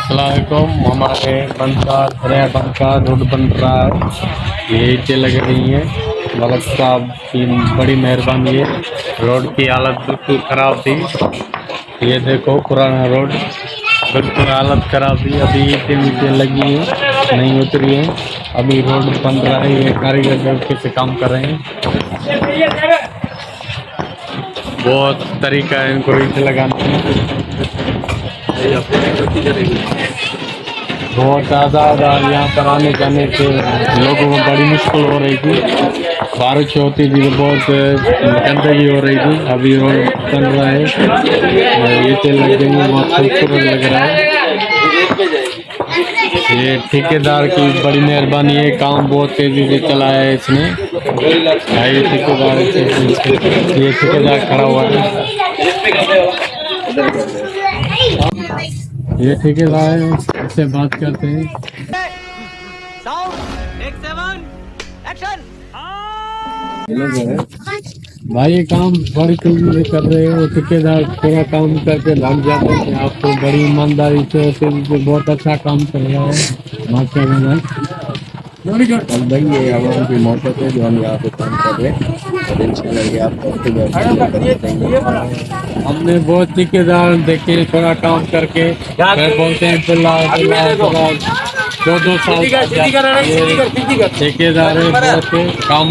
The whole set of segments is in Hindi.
अस्सलाम वालेकुम। हमारे बनकार रोड बन रहा है, ये ईंटें लग रही हैं। मलक साहब की बड़ी मेहरबानी है। रोड की हालत बिल्कुल ख़राब थी। ये देखो पुराना रोड बिल्कुल हालत ख़राब थी। अभी ईंटें लगी हैं, नहीं उतरी हैं। अभी रोड बन रहा है। ये कारीगर बेवकूफ़ी से काम कर रहे हैं। बहुत तरीका है इनको ईंटें लगाने का। बहुत ज़्यादा यहाँ पर आने जाने से लोगों को बड़ी मुश्किल हो रही थी। बारिश होती थी तो बहुत गंदगी हो रही थी। अभी रोड बन रहा है, ईंटें लग गई हैं, बहुत खूबसूरत लग रहा है। ये ठेकेदार की बड़ी मेहरबानी है, काम बहुत तेज़ी से चला है इसने। ये ठेकेदार खड़ा हुआ है। ये ठेकेदार है, इससे बात करते हैं। भाई ये काम बड़ी तेजी से कर रहे हो, ठेकेदार पूरा काम करके भाग जाते हैं। आप तो बड़ी ईमानदारी से तेजी से बहुत अच्छा काम कर रहा है, माशाल्लाह। हम भाई ये आवाम की मोहब्बत है जो हम यहाँ पे काम कर रहे हैं और इंशाल्लाह ये आपको हमने बहुत ठेकेदार देखे थोड़ा काम करके फिर बोलते हैं दो साल ठेकेदार है, बहुत काम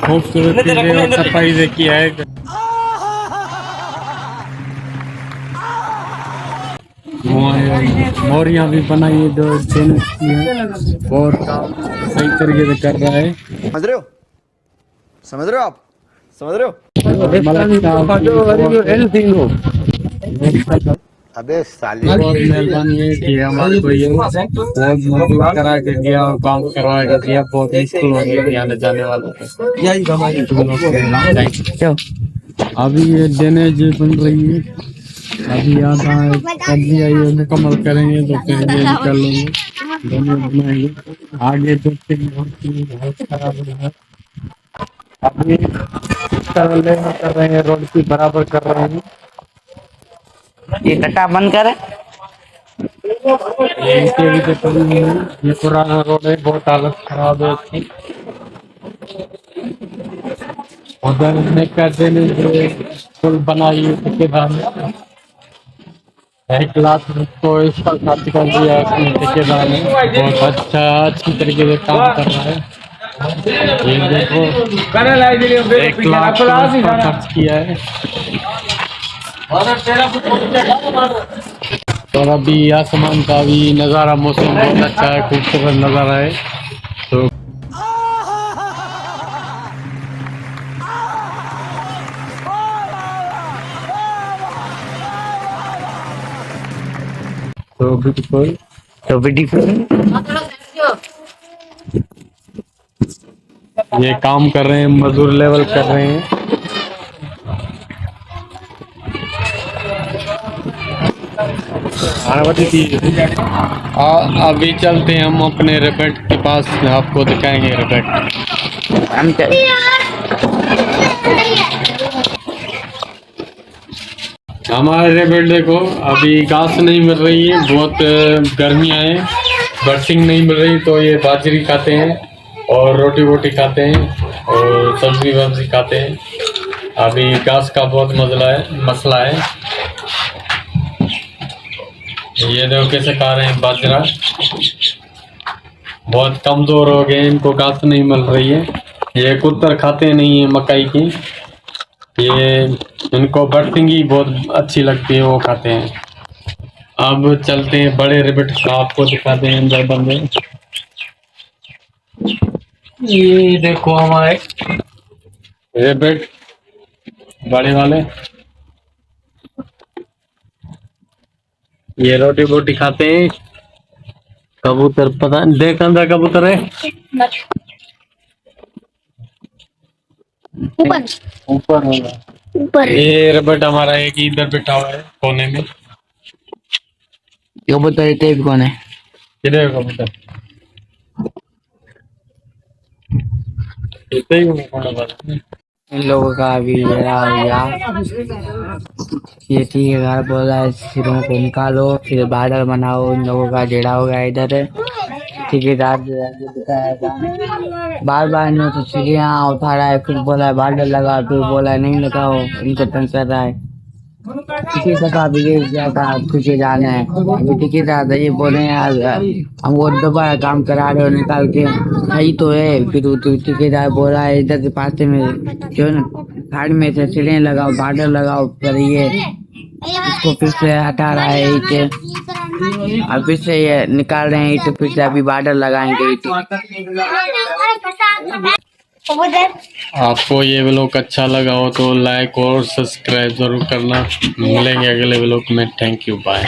खूबसूरती से और सफाई से किया है। मोरियाँ भी बनाई है, दो चेन की है, और काम सही तरीके से कर रहा है। समझ रहे हो समझ रहे हो आप समझ रहे हो अबे साले बहुत मेहरबानी है कि हमारे को ये बहुत मजबूर करा के दिया और काम करवा के दिया। बहुत मुश्किल हो गई थी आने जाने वालों को। अभी ये ड्रेनेज बन रही है, अभी आधा कर दिया, ये मुकम्मल करेंगे तो फिर ये निकल लेंगे, ड्रेनेज बनाएंगे। आगे तो बहुत खराब हो रहा है। अभी कर रहे हैं, रोड की बराबर कर रहे हैं। ये कट्टा बंद कर। ये पुराना रोड है, बहुत हालत खराब है इसकी। उधर में कहते ने जो पुल बनाई है ठेकेदार ने, 1 लाख को इसका खर्च कर दिया इसमें ठेकेदार ने। बहुत अच्छी तरीके से काम कर रहा है। ये देखो 1 लाख का खर्च किया है। और अभी आसमान का भी नज़ारा, मौसम बहुत अच्छा है, खूबसूरत नज़ारा है। तो ब्यूटीफुल ये काम कर रहे हैं, मजदूर लेवल कर रहे हैं। अभी चलते हैं हम अपने रेपेट के पास, आपको दिखाएंगे रेपेट। हमारे रेपेट देखो, अभी घास नहीं मिल रही है, बहुत गर्मियाँ हैं, बर्सिंग नहीं मिल रही, तो ये बाजरी खाते हैं और रोटी वोटी खाते हैं और सब्जी वब्जी खाते हैं। अभी घास का बहुत मसला है। ये देखो कैसे खा रहे हैं बाजरा, बहुत कमजोर हो गए, इनको घास नहीं मिल रही है। ये कुत्तर खाते नहीं है मकई की, ये इनको बरसिंगी बहुत अच्छी लगती है, वो खाते हैं। अब चलते हैं बड़े रिबट आपको दिखाते हैं अंदर बंदे। ये देखो हमारे रिबट बड़े वाले, ये रोटी वोटी खाते हैं। कबूतर पता नहीं, देख अंदर कबूतर है ऊपर होगा। ये रबट हमारा एक इधर बैठा हुआ है कोने में। कबूतर तेज कौन है? किधर है कबूतर? इतना ही होगा थोड़ा बहुत। इन लोगों का अभी घेरा हो गया। ये ठेकेदार बोल रहा है सिरों को निकालो फिर बादल बनाओ। इन लोगों का घेरा हो गया इधर। ठेकेदार जो है जो दिखाया था बार बार इन्हों तो सीढ़ियाँ उठा रहा है, फिर बोला है बादल लगा, फिर बोला है नहीं लगाओ। इनको तंग कर रहा है। ठेकेदार का भी ये क्या था ठेकेदार है, अभी ठेकेदार ये बोले यार हमको दोबारा काम करा रहे हो निकाल के। सही तो है, फिर ठेकेदार बोल रहा है इधर के पास में जो ना साइड में से सीढ़ियाँ लगाओ बादल लगाओ, पर ये इसको फिर से हटा रहा है ईंटे। अब फिर से ये निकाल रहे हैं ईंटे, फिर से अभी बादल लगाएंगे ईंटे। आपको ये व्लॉग अच्छा लगा हो तो लाइक और सब्सक्राइब जरूर करना। मिलेंगे अगले व्लॉग में। Thank you, bye.